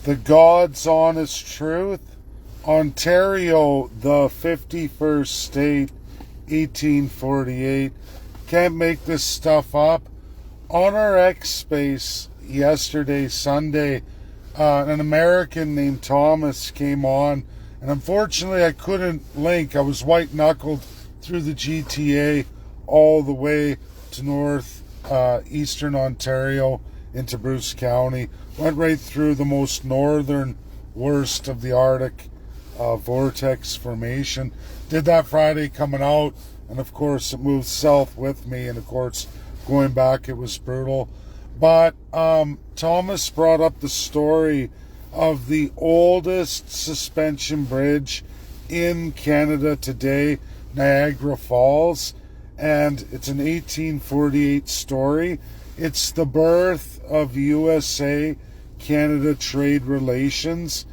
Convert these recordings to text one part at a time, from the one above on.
The God's honest truth. Ontario, the 51st state, 1848. Can't make this stuff up. On our X space yesterday, Sunday, an American named Thomas came on, and unfortunately I couldn't link. I was white-knuckled through the GTA all the way to eastern Ontario into Bruce County. Went right through the most northern worst of the Arctic vortex formation. Did that Friday coming out, and of course it moved south with me, and of course going back it was brutal. But Thomas brought up the story of the oldest suspension bridge in Canada today, Niagara Falls, and it's an 1848 story. It's the birth of USA-Canada trade relations.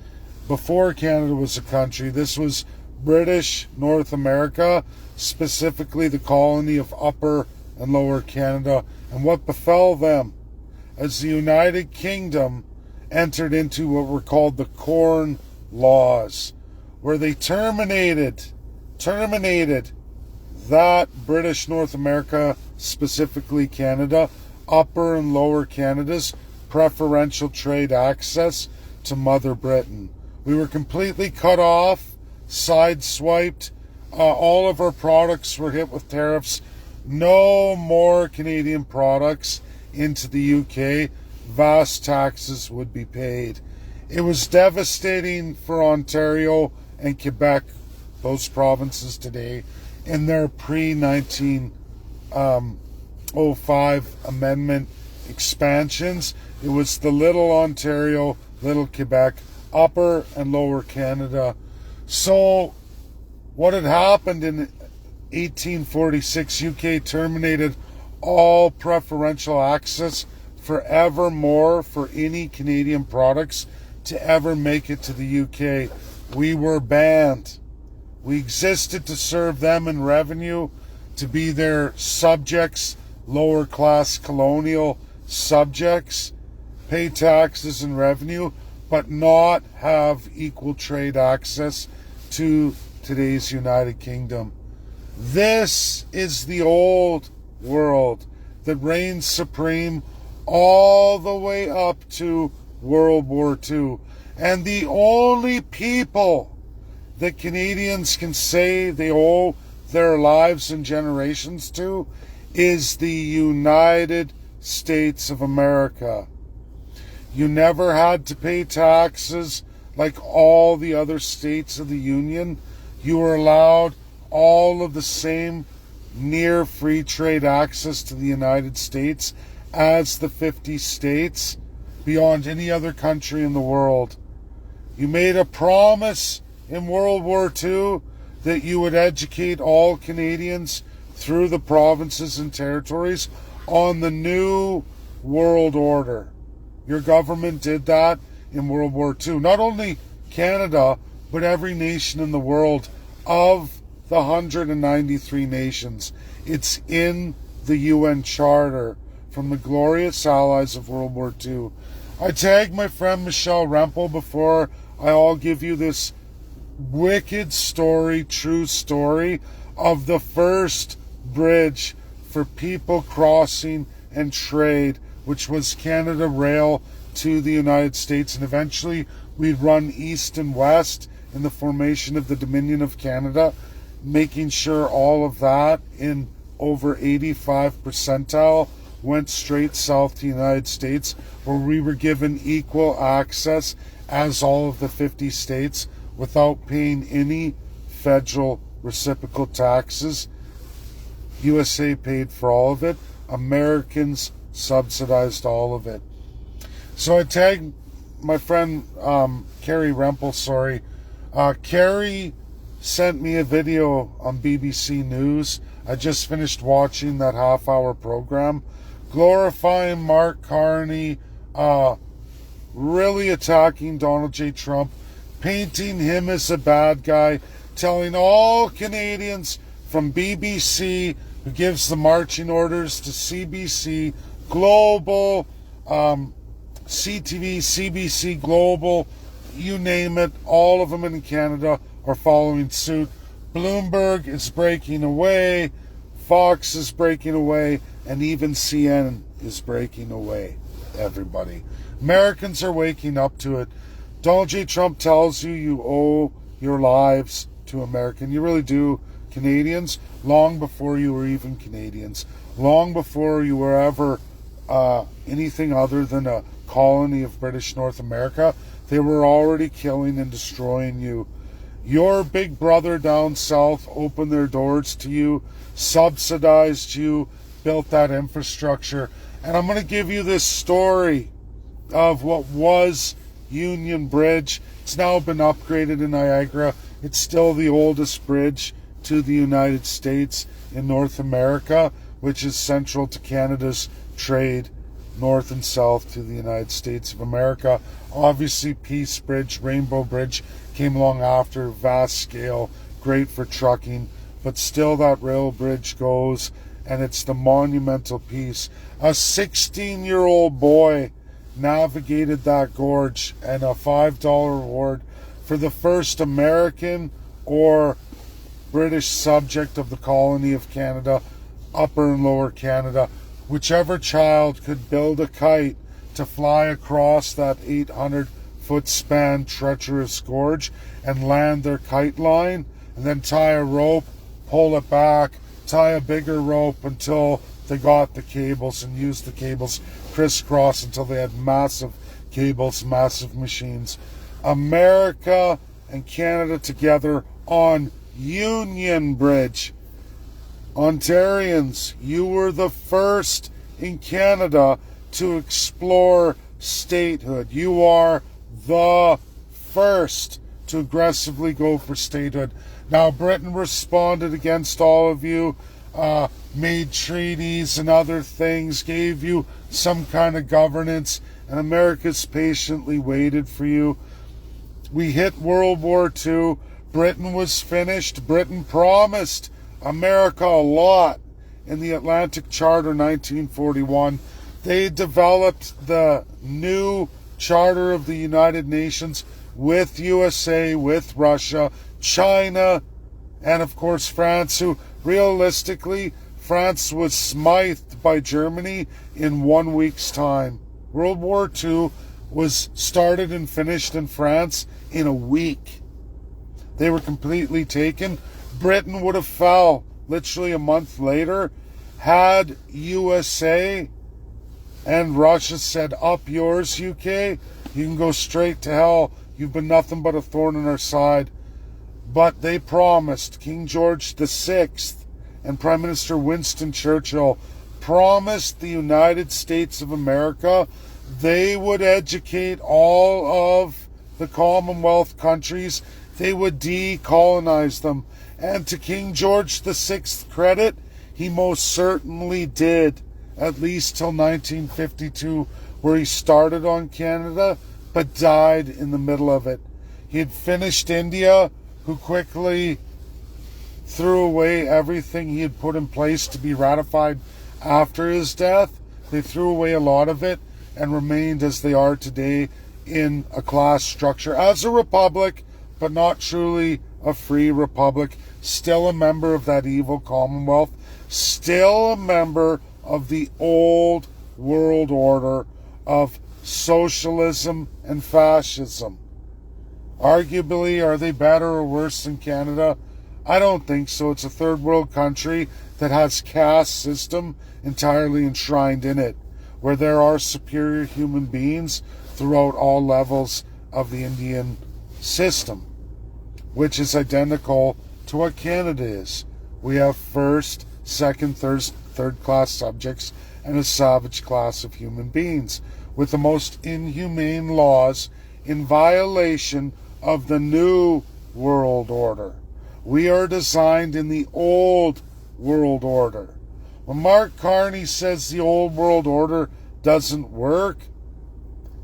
Before Canada was a country, this was British North America, specifically the colony of Upper and Lower Canada, and what befell them as the United Kingdom entered into what were called the Corn Laws, where they terminated that British North America, specifically Canada, Upper and Lower Canada's preferential trade access to Mother Britain. We were completely cut off, sideswiped. All of our products were hit with tariffs. No more Canadian products into the UK. Vast taxes would be paid. It was devastating for Ontario and Quebec, those provinces today, in their pre-1905 amendment expansions. It was the Little Ontario, Little Quebec, Upper and Lower Canada. So what had happened in 1846, UK terminated all preferential access forevermore for any Canadian products to ever make it to the UK. We were banned. We existed to serve them in revenue, to be their subjects, lower class colonial subjects, pay taxes and revenue, but not have equal trade access to today's United Kingdom. This is the old world that reigned supreme all the way up to World War II. And the only people that Canadians can say they owe their lives and generations to is the United States of America. You never had to pay taxes like all the other states of the Union. You were allowed all of the same near free trade access to the United States as the 50 states beyond any other country in the world. You made a promise in World War II that you would educate all Canadians through the provinces and territories on the new world order. Your government did that in World War II. Not only Canada, but every nation in the world of the 193 nations. It's in the UN Charter from the glorious allies of World War II. I tagged my friend Michelle Rempel before I'll give you this wicked story, true story of the first bridge for people crossing and trade, which was Canada Rail to the United States, and eventually we'd run east and west in the formation of the Dominion of Canada, making sure all of that in over 85 percentile went straight south to the United States, where we were given equal access as all of the 50 states without paying any federal reciprocal taxes. USA paid for all of it. Americans subsidized all of it. So I tagged my friend Carrie Rempel, Carrie sent me a video on BBC News. I just finished watching that half-hour program glorifying Mark Carney, really attacking Donald J. Trump, painting him as a bad guy, telling all Canadians from BBC, who gives the marching orders to CBC, global CTV, CBC Global, you name it, all of them in Canada are following suit. Bloomberg is breaking away, Fox is breaking away, and even CNN is breaking away, everybody. Americans are waking up to it. Donald J. Trump tells you you owe your lives to America. You really do, Canadians, long before you were even Canadians, long before you were ever anything other than a colony of British North America. They were already killing and destroying you. Your big brother down south opened their doors to you, subsidized you, built that infrastructure. And I'm going to give you this story of what was Union Bridge. It's now been upgraded in Niagra. It's still the oldest bridge to the United States in North America, which is central to Canada's trade north and south to the United States of America. Obviously, Peace Bridge, Rainbow Bridge came along after, vast scale, great for trucking, but still that rail bridge goes, and it's the monumental piece. A 16-year-old boy navigated that gorge, and a $5 reward for the first American or British subject of the colony of Canada, Upper and Lower Canada. Whichever child could build a kite to fly across that 800-foot span treacherous gorge and land their kite line, and then tie a rope, pull it back, tie a bigger rope until they got the cables, and use the cables crisscross until they had massive cables, massive machines. America and Canada together on Union Bridge. Ontarians, you were the first in Canada to explore statehood. You are the first to aggressively go for statehood. Now, Britain responded against all of you, made treaties and other things, gave you some kind of governance, and America's patiently waited for you. We hit World War II. Britain was finished. Britain promised America a lot in the Atlantic Charter 1941. They developed the new Charter of the United Nations with USA, with Russia, China, and of course France, who realistically, France was smithed by Germany in 1 week's time. World War II was started and finished in France in a week. They were completely taken. Britain would have fell literally a month later had USA and Russia said, up yours, UK, you can go straight to hell. You've been nothing but a thorn in our side. But they promised, King George VI and Prime Minister Winston Churchill promised the United States of America they would educate all of the Commonwealth countries. They would decolonize them. And to King George VI's credit, he most certainly did, at least till 1952, where he started on Canada, but died in the middle of it. He had finished India, who quickly threw away everything he had put in place to be ratified after his death. They threw away a lot of it and remained as they are today in a class structure as a republic, but not truly a free republic. Still a member of that evil Commonwealth, still a member of the old world order of socialism and fascism. Arguably, are they better or worse than Canada? I don't think so. It's a third world country that has caste system entirely enshrined in it, where there are superior human beings throughout all levels of the Indian system, which is identical to what Canada is. We have first, second, third class subjects and a savage class of human beings with the most inhumane laws in violation of the new world order. We are designed in the old world order. When Mark Carney says the old world order doesn't work,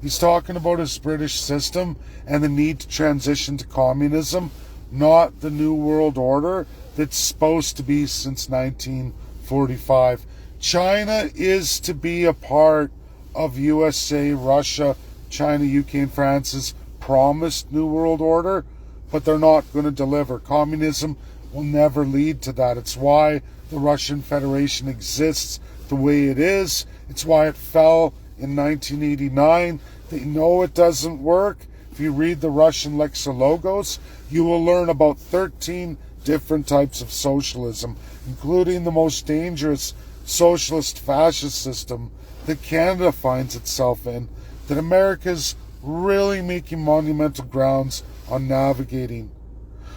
he's talking about his British system and the need to transition to communism, not the new world order that's supposed to be since 1945. China is to be a part of USA, Russia, China, UK, and France's promised New World Order, but they're not going to deliver. Communism will never lead to that. It's why the Russian Federation exists the way it is. It's why it fell in 1989. They know it doesn't work. If you read the Russian Lexilogos, you will learn about 13 different types of socialism, including the most dangerous socialist fascist system that Canada finds itself in, that America's really making monumental grounds on navigating.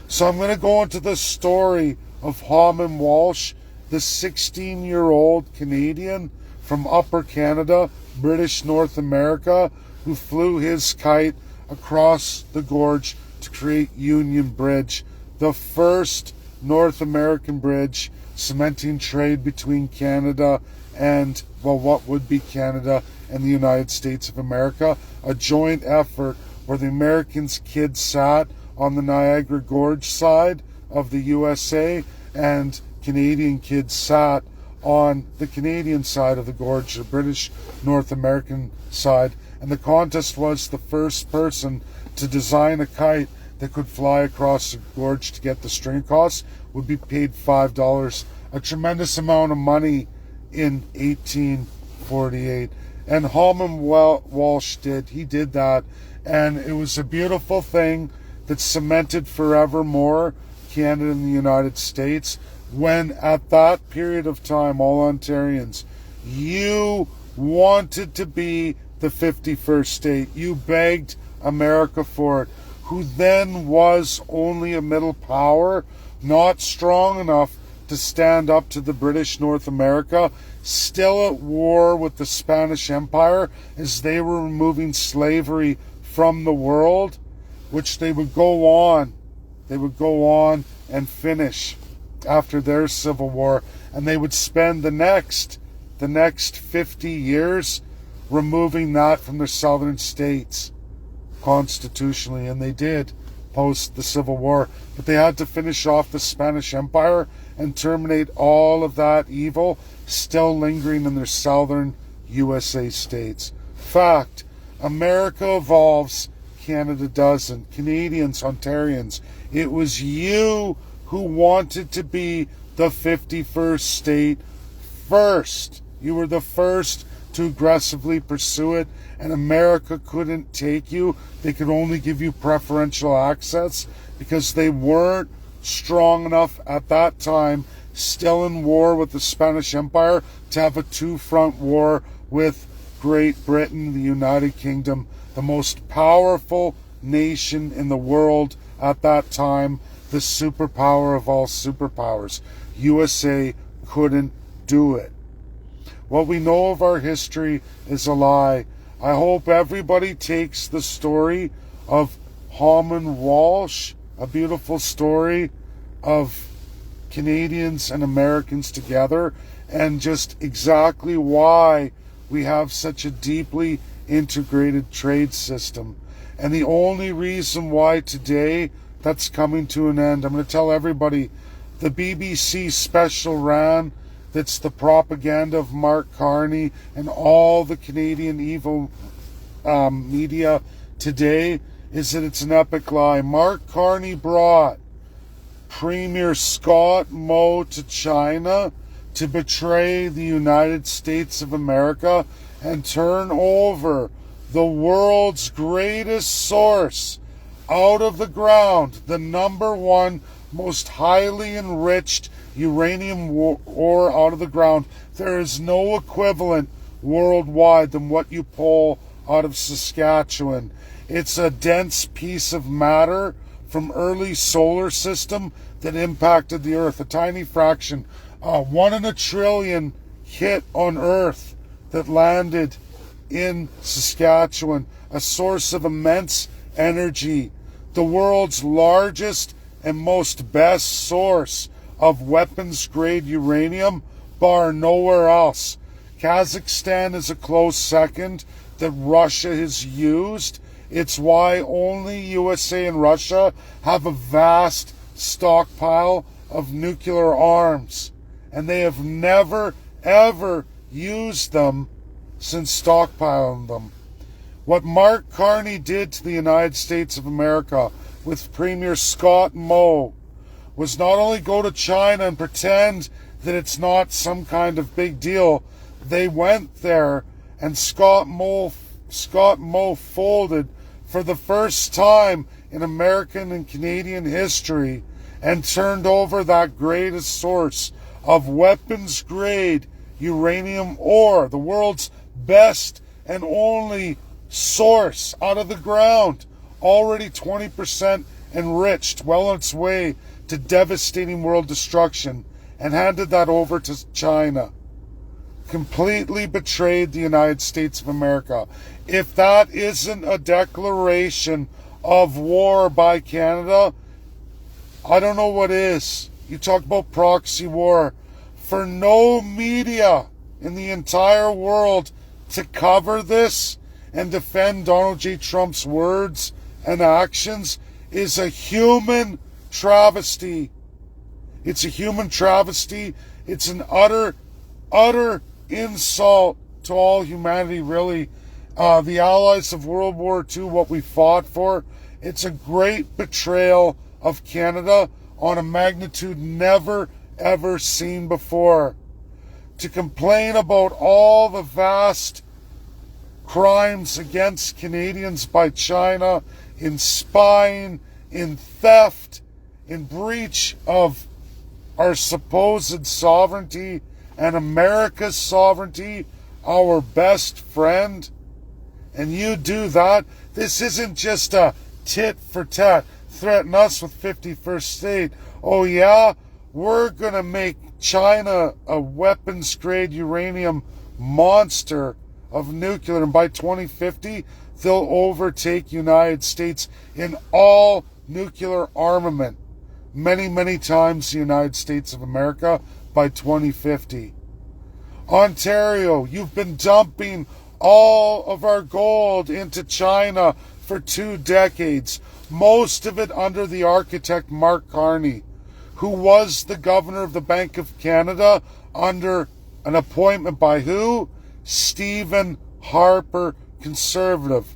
So I'm going to go into the story of Harmon Walsh, the 16-year-old Canadian from Upper Canada, British North America, who flew his kite across the gorge to create Union Bridge, the first North American bridge cementing trade between Canada and, well, what would be Canada and the United States of America, a joint effort where the Americans' kids sat on the Niagara Gorge side of the USA and Canadian kids sat on the Canadian side of the gorge, the British North American side. And the contest was the first person to design a kite that could fly across the gorge to get the string costs would be paid $5, a tremendous amount of money in 1848. And Harmon Walsh did that, and it was a beautiful thing that cemented forevermore Canada and the United States, when at that period of time, all Ontarians, you wanted to be the 51st state. You begged America for it, who then was only a middle power, not strong enough to stand up to the British North America, still at war with the Spanish Empire as they were removing slavery from the world, which they would go on and finish after their civil war, and they would spend the next 50 years removing that from their southern states constitutionally, and they did post the Civil War, but they had to finish off the Spanish Empire and terminate all of that evil still lingering in their southern USA states. Fact, America evolves, Canada doesn't. Canadians, Ontarians, it was you who wanted to be the 51st state first. You were the first to aggressively pursue it, and America couldn't take you. They could only give you preferential access because they weren't strong enough at that time, still in war with the Spanish Empire, to have a two-front war with Great Britain, the United Kingdom, the most powerful nation in the world at that time, the superpower of all superpowers. USA couldn't do it. What we know of our history is a lie. I hope everybody takes the story of Harmon Walsh, a beautiful story of Canadians and Americans together, and just exactly why we have such a deeply integrated trade system. And the only reason why today that's coming to an end, I'm going to tell everybody, the BBC special ran that's the propaganda of Mark Carney and all the Canadian evil media today, is that it's an epic lie. Mark Carney brought Premier Scott Moe to China to betray the United States of America and turn over the world's greatest source out of the ground, the number one most highly enriched uranium ore out of the ground. There is no equivalent worldwide than what you pull out of Saskatchewan. It's a dense piece of matter from early solar system that impacted the Earth, a tiny fraction, 1 in a trillion hit on Earth that landed in Saskatchewan, a source of immense energy, the world's largest and most best source of weapons-grade uranium, bar nowhere else. Kazakhstan is a close second that Russia has used. It's why only USA and Russia have a vast stockpile of nuclear arms, and they have never, ever used them since stockpiling them. What Mark Carney did to the United States of America with Premier Scott Moe was not only go to China and pretend that it's not some kind of big deal. They went there, and Scott Moe folded for the first time in American and Canadian history and turned over that greatest source of weapons-grade uranium ore, the world's best and only source out of the ground, already 20% enriched, well on its way to devastating world destruction, and handed that over to China. Completely betrayed the United States of America. If that isn't a declaration of war by Canada, I don't know what is. You talk about proxy war. For no media in the entire world to cover this and defend Donald J. Trump's words and actions is a human travesty. It's a human travesty. It's an utter insult to all humanity, really. The allies of World War II, what we fought for, it's a great betrayal of Canada on a magnitude never, ever seen before. To complain about all the vast crimes against Canadians by China in spying, in theft, in breach of our supposed sovereignty and America's sovereignty, our best friend, and you do that. This isn't just a tit for tat, threaten us with 51st state. Oh yeah, we're going to make China a weapons-grade uranium monster of nuclear, and by 2050, they'll overtake United States in all nuclear armament. Many, many times the United States of America by 2050. Ontario, you've been dumping all of our gold into China for 2 decades, most of it under the architect Mark Carney, who was the governor of the Bank of Canada under an appointment by who? Stephen Harper, Conservative.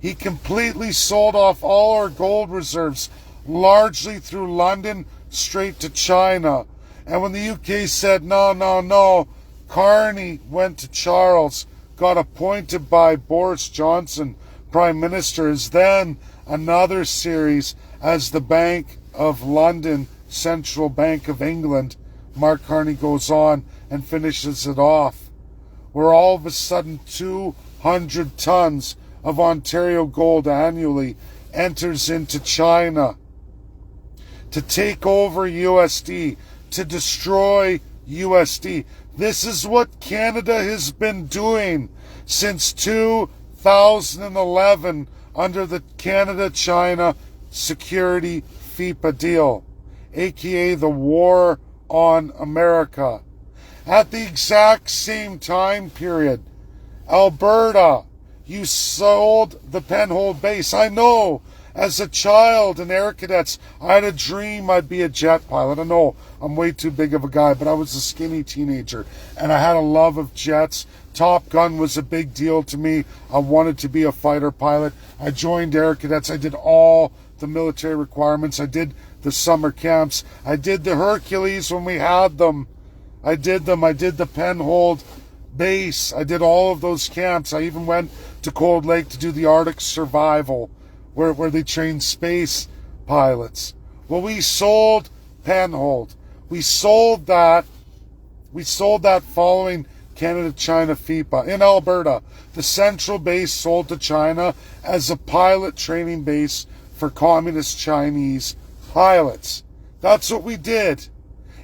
He completely sold off all our gold reserves, largely through London, straight to China. And when the UK said, no, Carney went to Charles, got appointed by Boris Johnson, Prime Minister, as then another series as the Bank of London, Central Bank of England. Mark Carney goes on and finishes it off, where all of a sudden 200 tons of Ontario gold annually enters into China to take over USD, to destroy USD. This is what Canada has been doing since 2011 under the Canada-China Security FIPA deal, aka the War on America. At the exact same time period, Alberta, you sold the Penhold base. I know, as a child in Air Cadets, I had a dream I'd be a jet pilot. I know I'm way too big of a guy, but I was a skinny teenager, and I had a love of jets. Top Gun was a big deal to me. I wanted to be a fighter pilot. I joined Air Cadets. I did all the military requirements. I did the summer camps. I did the Hercules when we had them. I did them. I did the Penhold base. I did all of those camps. I even went to Cold Lake to do the Arctic survival, where they train space pilots. Well, we sold Penhold. We sold that following Canada-China FIPA in Alberta. The central base sold to China as a pilot training base for communist Chinese pilots. That's what we did.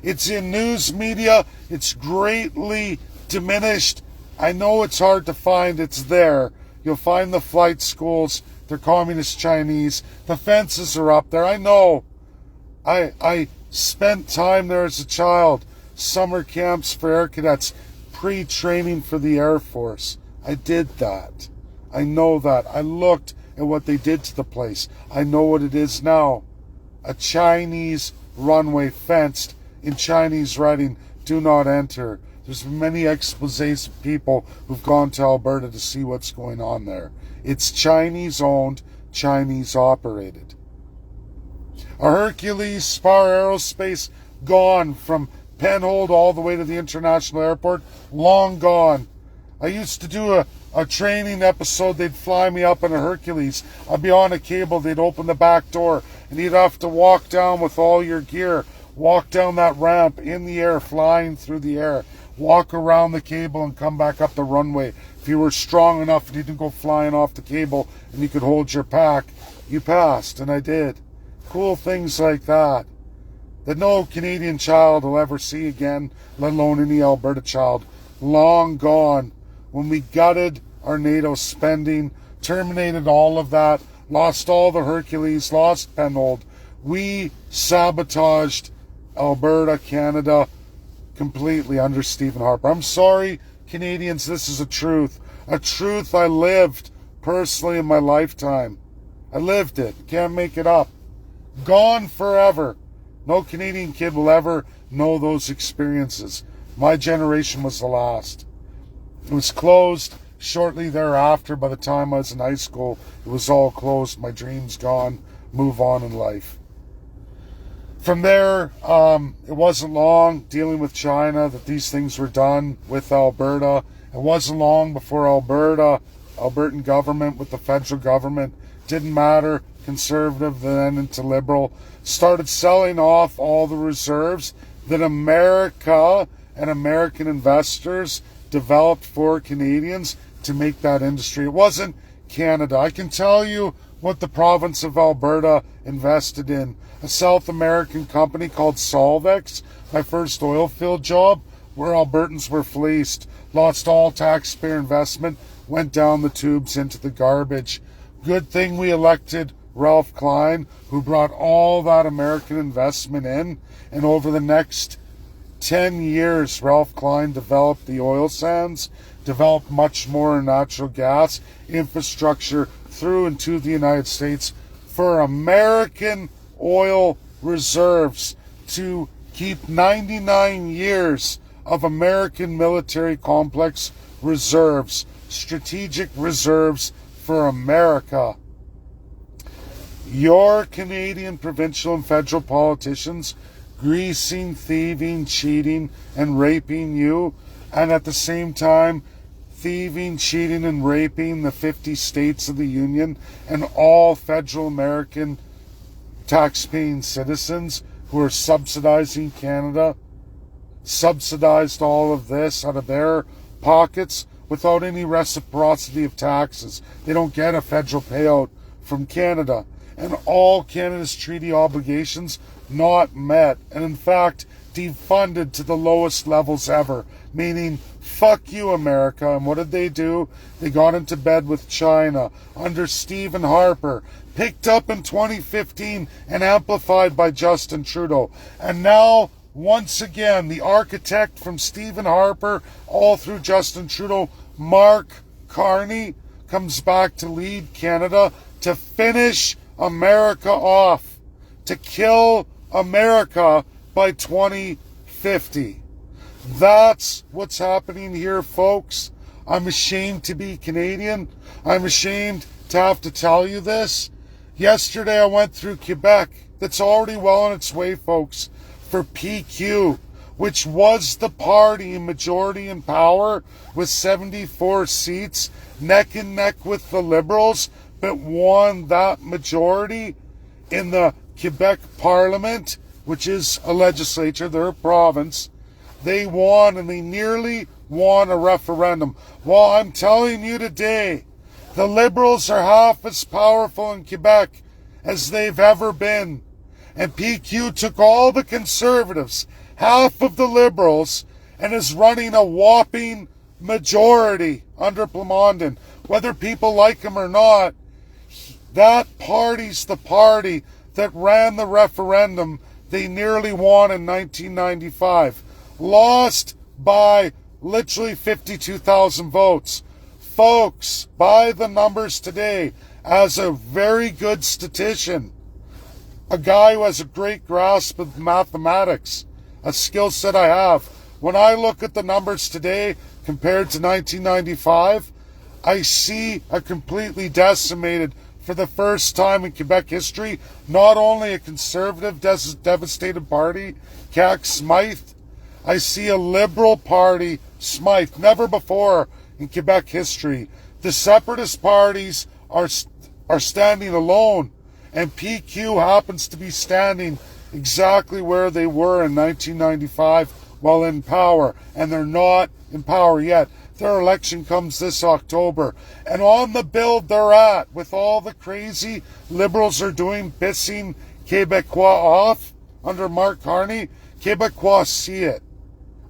It's in news media. It's greatly diminished. I know it's hard to find. It's there. You'll find the flight schools. They're communist Chinese. The fences are up there. I know. I spent time there as a child. Summer camps for Air Cadets. Pre-training for the Air Force. I did that. I know that. I looked at what they did to the place. I know what it is now. A Chinese runway fenced in Chinese writing, do not enter. There's been many exposés of people who've gone to Alberta to see what's going on there. It's Chinese owned, Chinese operated. A Hercules Spar Aerospace gone from Penhold all the way to the international airport, long gone. I used to do a training episode. They'd fly me up in a Hercules. I'd be on a cable. They'd open the back door and you'd have to walk down with all your gear, walk down that ramp in the air, flying through the air, walk around the cable and come back up the runway. If you were strong enough and you didn't go flying off the cable and you could hold your pack, you passed, and I did. Cool things like that no Canadian child will ever see again, let alone any Alberta child. Long gone. When we gutted our NATO spending, terminated all of that, lost all the Hercules, lost Penhold, we sabotaged Alberta, Canada, completely under Stephen Harper. I'm sorry, Canadians, this is a truth I lived personally in my lifetime. I lived it. Can't make it up. Gone forever. No Canadian kid will ever know those experiences. My generation was the last. It was closed shortly thereafter. By the time I was in high school, it was all closed. My dreams gone. Move on in life. From there, it wasn't long dealing with China that these things were done with Alberta. It wasn't long before Albertan government with the federal government, didn't matter, conservative then into liberal, started selling off all the reserves that America and American investors developed for Canadians to make that industry. It wasn't Canada. I can tell you what the province of Alberta invested in. A South American company called Solvex, my first oil field job, where Albertans were fleeced, lost all taxpayer investment, went down the tubes into the garbage. Good thing we elected Ralph Klein, who brought all that American investment in, and over the next 10 years, Ralph Klein developed the oil sands, developed much more natural gas infrastructure through and to the United States for American oil reserves to keep 99 years of American military complex reserves, strategic reserves for America. Your Canadian provincial and federal politicians greasing, thieving, cheating, and raping you, and at the same time thieving, cheating, and raping the 50 states of the Union and all federal American tax-paying citizens who are subsidizing Canada, subsidized all of this out of their pockets without any reciprocity of taxes. They don't get a federal payout from Canada. And all Canada's treaty obligations not met, and in fact defunded to the lowest levels ever, meaning fuck you, America. And what did they do? They got into bed with China under Stephen Harper, picked up in 2015 and amplified by Justin Trudeau. And now, once again, the architect from Stephen Harper all through Justin Trudeau, Mark Carney, comes back to lead Canada to finish America off, to kill America by 2050. That's what's happening here, folks. I'm ashamed to be Canadian. I'm ashamed to have to tell you this. Yesterday I went through Quebec. That's already well on its way, folks, for PQ, which was the party in majority in power with 74 seats, neck and neck with the Liberals, but won that majority in the Quebec Parliament, which is a legislature, their province. They won, and they nearly won a referendum. Well, I'm telling you today, the Liberals are half as powerful in Quebec as they've ever been. And PQ took all the Conservatives, half of the Liberals, and is running a whopping majority under Plamondon. Whether people like him or not, that party's the party that ran the referendum they nearly won in 1995. Lost by literally 52,000 votes. Folks, by the numbers today, as a very good statistician, a guy who has a great grasp of mathematics, a skill set I have, When I look at the numbers today compared to 1995, I see a completely decimated, for the first time in Quebec history, not only a conservative devastated party, CAQ Smythe, I see a liberal party, Smythe, never before in Quebec history. The separatist parties are standing alone, and PQ happens to be standing exactly where they were in 1995 while in power, and they're not in power yet. Their election comes this October. And on the build they're at, with all the crazy liberals are doing, pissing Québécois off under Mark Carney, Québécois see it.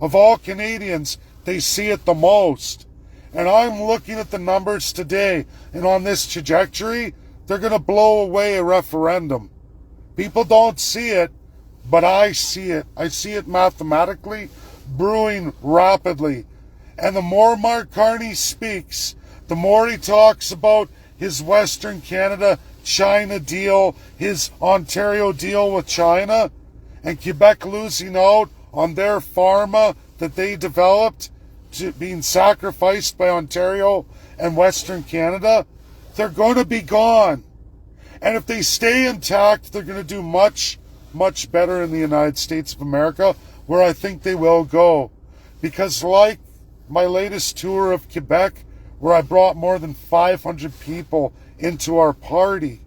Of all Canadians, they see it the most. And I'm looking at the numbers today, and on this trajectory, they're going to blow away a referendum. People don't see it, but I see it. I see it mathematically brewing rapidly. And the more Mark Carney speaks, the more he talks about his Western Canada-China deal, his Ontario deal with China, and Quebec losing out on their pharma that they developed, to being sacrificed by Ontario and Western Canada, they're going to be gone. And if they stay intact, they're going to do much, much better in the United States of America, where I think they will go. Because like my latest tour of Quebec, where I brought more than 500 people into our party,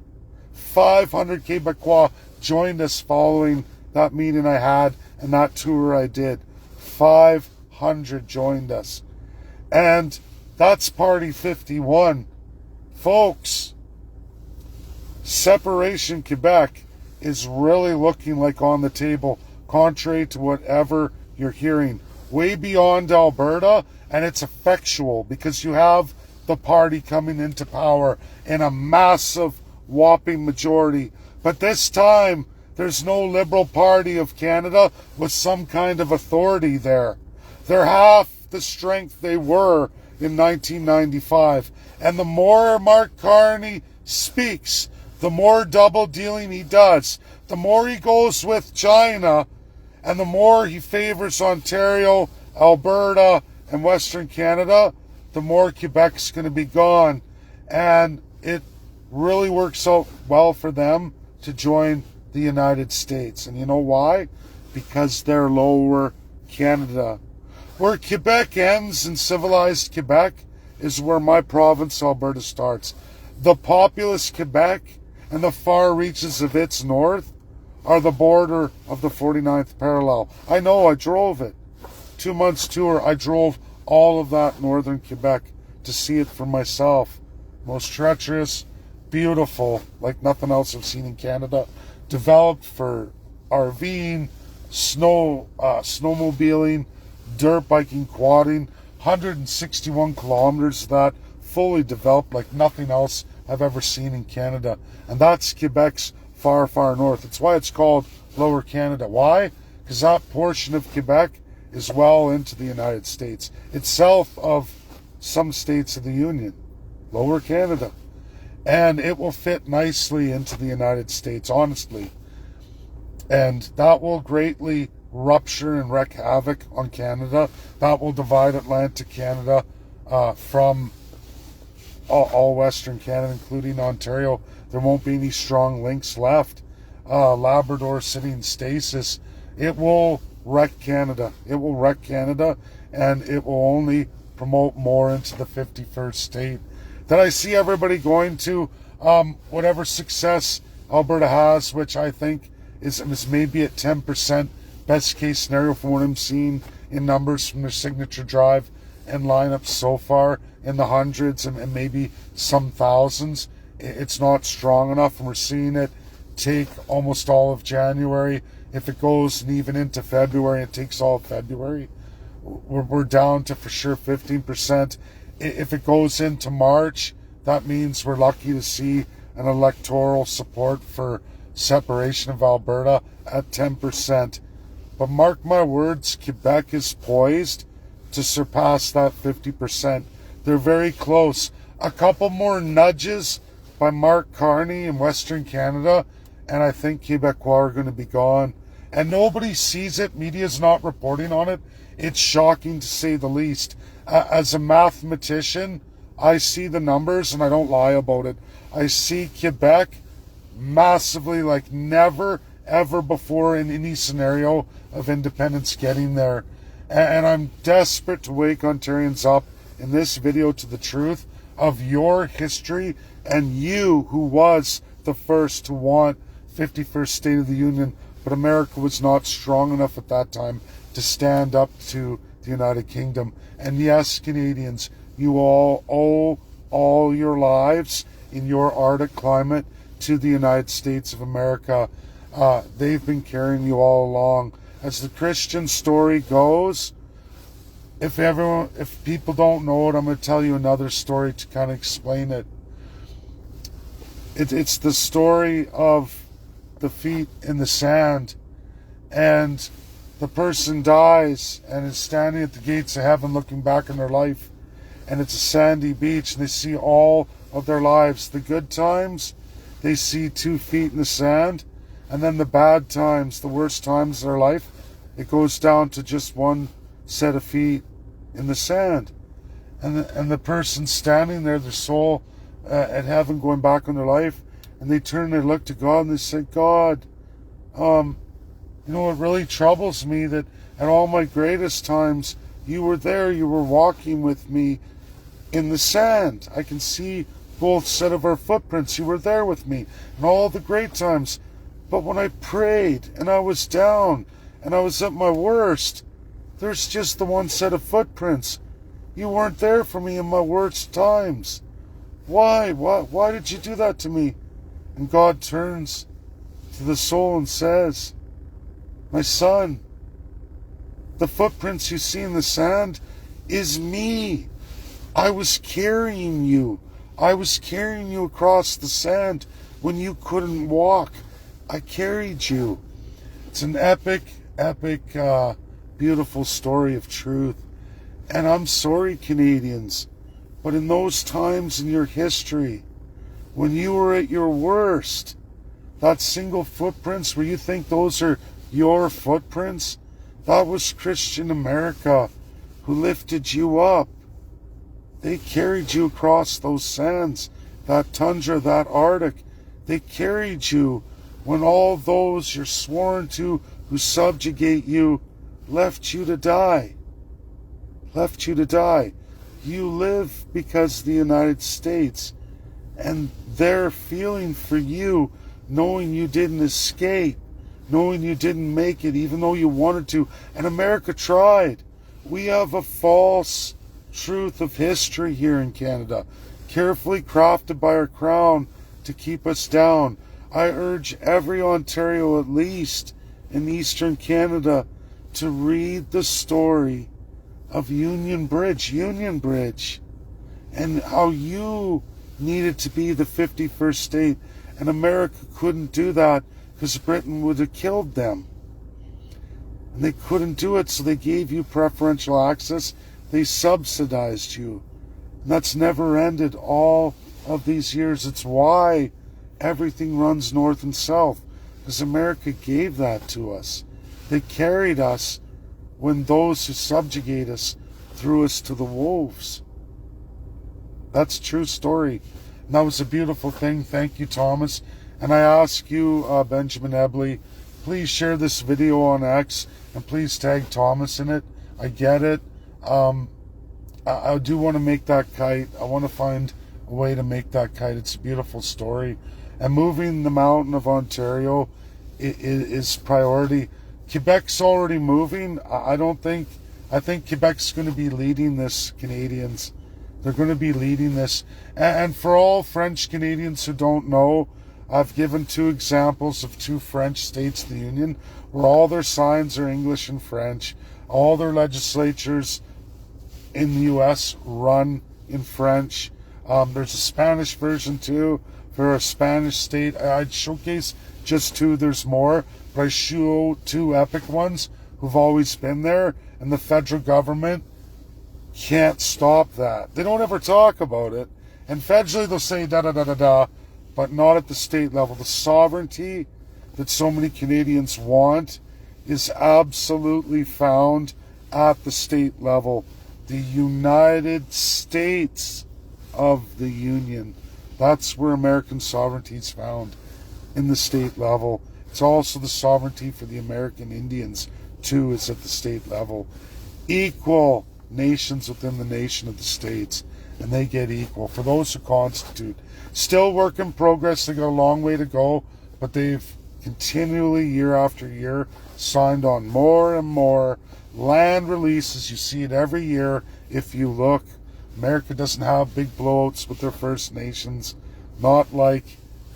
500 Quebecois joined us following that meeting I had and that tour I did. 500 joined us. And that's Party 51. Folks, Separation Quebec is really looking like on the table, contrary to whatever you're hearing. Way beyond Alberta, and it's effectual because you have the party coming into power in a massive, whopping majority. But this time, there's no Liberal Party of Canada with some kind of authority there. They're half the strength they were in 1995. And the more Mark Carney speaks, the more double dealing he does. The more he goes with China, and the more he favors Ontario, Alberta, and Western Canada, the more Quebec's going to be gone. And it really works out well for them to join the United States. And you know why? Because they're lower Canada. Where Quebec ends in civilized Quebec is where my province, Alberta, starts. The populous Quebec and the far reaches of its north are the border of the 49th parallel. I know, I drove it. 2 months tour, I drove all of that northern Quebec to see it for myself. Most treacherous, beautiful, like nothing else I've seen in Canada. Developed for RVing, snowmobiling, dirt biking, quadding. 161 kilometers of that, fully developed like nothing else I've ever seen in Canada. And that's Quebec's far, far north. It's why it's called Lower Canada. Why? Because that portion of Quebec is well into the United States. It's south of some states of the Union. Lower Canada. And it will fit nicely into the United States, honestly. And that will greatly rupture and wreak havoc on Canada. That will divide Atlantic Canada from all Western Canada, including Ontario. There won't be any strong links left. Labrador sitting in stasis. It will wreck Canada. It will wreck Canada, and it will only promote more into the 51st state. That I see everybody going to whatever success Alberta has, which I think is maybe at 10%. Best case scenario from what I'm seeing in numbers from their signature drive and lineups so far, in the hundreds and maybe some thousands. It's not strong enough, and we're seeing it take almost all of January. If it goes and even into February, it takes all of February. We're down to for sure 15%. If it goes into March, that means we're lucky to see an electoral support for separation of Alberta at 10%. But mark my words, Quebec is poised to surpass that 50%. They're very close. A couple more nudges by Mark Carney in Western Canada, and I think Quebecois are going to be gone. And nobody sees it. Media's not reporting on it. It's shocking to say the least. As a mathematician, I see the numbers and I don't lie about it. I see Quebec massively, like never ever before in any scenario of independence getting there. And I'm desperate to wake Ontarians up in this video to the truth of your history and you who was the first to want 51st State of the Union, but America was not strong enough at that time to stand up to the United Kingdom. And yes, Canadians, you all owe all your lives in your Arctic climate to the United States of America. They've been carrying you all along. As the Christian story goes, if people don't know it, I'm going to tell you another story to kind of explain it. It's the story of the feet in the sand, and the person dies and is standing at the gates of heaven looking back on their life, and it's a sandy beach, and they see all of their lives. The good times, they see 2 feet in the sand, and then the bad times, the worst times of their life, it goes down to just 1 set of feet in the sand. And the person standing there, their soul at heaven going back on their life, and they turn and they look to God and they say, God, you know, it really troubles me that at all my greatest times, you were there, you were walking with me in the sand. I can see both set of our footprints. You were there with me in all the great times. But when I prayed and I was down and I was at my worst, there's just the 1 set of footprints. You weren't there for me in my worst times. Why? Why did you do that to me? And God turns to the soul and says, my son, the footprints you see in the sand is me. I was carrying you. I was carrying you across the sand when you couldn't walk. I carried you. It's an epic, beautiful story of truth. And I'm sorry, Canadians, but in those times in your history, when you were at your worst, that single footprints where you think those are your footprints, that was Christian America who lifted you up. They carried you across those sands, that tundra, that Arctic. They carried you when all those you're sworn to who subjugate you left you to die. Left you to die. You live because of the United States, and they're feeling for you, knowing you didn't escape, knowing you didn't make it, even though you wanted to. And America tried. We have a false truth of history here in Canada, carefully crafted by our crown to keep us down. I urge every Ontario, at least in Eastern Canada, to read the story of Union Bridge, and how you needed to be the 51st state, and America couldn't do that because Britain would have killed them. And they couldn't do it, so they gave you preferential access. They subsidized you. And that's never ended all of these years. It's why everything runs north and south, because America gave that to us. They carried us when those who subjugate us threw us to the wolves. That's a true story. And that was a beautiful thing. Thank you, Thomas. And I ask you, Benjamin Ebley, please share this video on X and please tag Thomas in it. I get it. I do want to make that kite. I want to find a way to make that kite. It's a beautiful story. And moving the mountain of Ontario is priority. Quebec's already moving. I think Quebec's going to be leading this, Canadians. They're going to be leading this. And for all French Canadians who don't know, I've given 2 examples of 2 French states of the Union where all their signs are English and French. All their legislatures in the U.S. run in French. There's a Spanish version too for a Spanish state. I'd showcase just 2. There's more, but I show 2 epic ones who've always been there, and the federal government can't stop that. They don't ever talk about it. And federally they'll say da-da-da-da-da, but not at the state level. The sovereignty that so many Canadians want is absolutely found at the state level. The United States of the Union. That's where American sovereignty is found, in the state level. It's also the sovereignty for the American Indians, too, is at the state level. Equal nations within the nation of the states, and they get equal for those who constitute. Still work in progress. They got a long way to go, but they've continually, year after year, signed on more and more land releases. You see it every year if you look. America doesn't have big blowouts with their First Nations, not like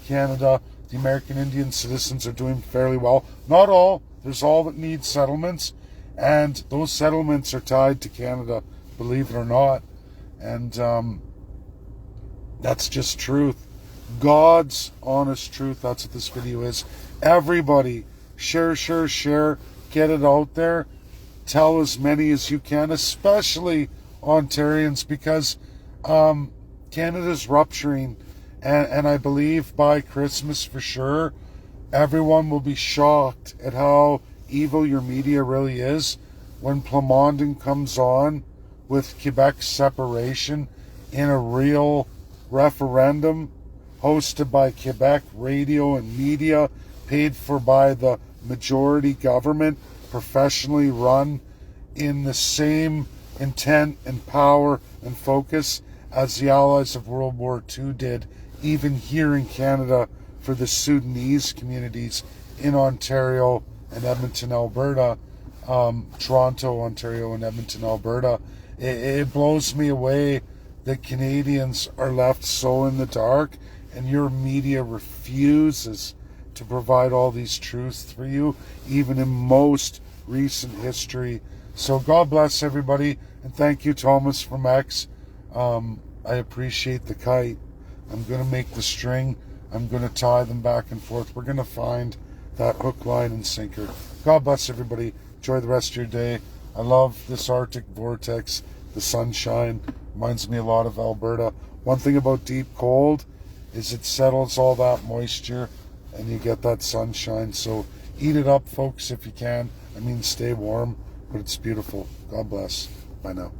Canada. The American Indian citizens are doing fairly well. Not all. There's all that need settlements, and those settlements are tied to Canada, believe it or not. And that's just truth. God's honest truth. That's what this video is. Everybody, share, get it out there. Tell as many as you can, especially Ontarians, because Canada's rupturing, and I believe by Christmas for sure, everyone will be shocked at how evil your media really is when Plamondon comes on with Quebec's separation in a real referendum hosted by Quebec radio and media, paid for by the majority government, professionally run, in the same intent and power and focus as the Allies of World War II did, even here in Canada, for the Sudanese communities in Ontario and Edmonton, Alberta, Toronto, Ontario, and Edmonton, Alberta. It blows me away that Canadians are left so in the dark, and your media refuses to provide all these truths for you, even in most recent history. So God bless everybody, and thank you, Thomas from X. I appreciate the kite. I'm going to make the string. I'm going to tie them back and forth. We're going to find that hook, line, and sinker. God bless everybody. Enjoy the rest of your day. I love this Arctic vortex. The sunshine reminds me a lot of Alberta. One thing about deep cold is it settles all that moisture and you get that sunshine. So eat it up, folks, if you can. I mean, stay warm, but it's beautiful. God bless. Bye now.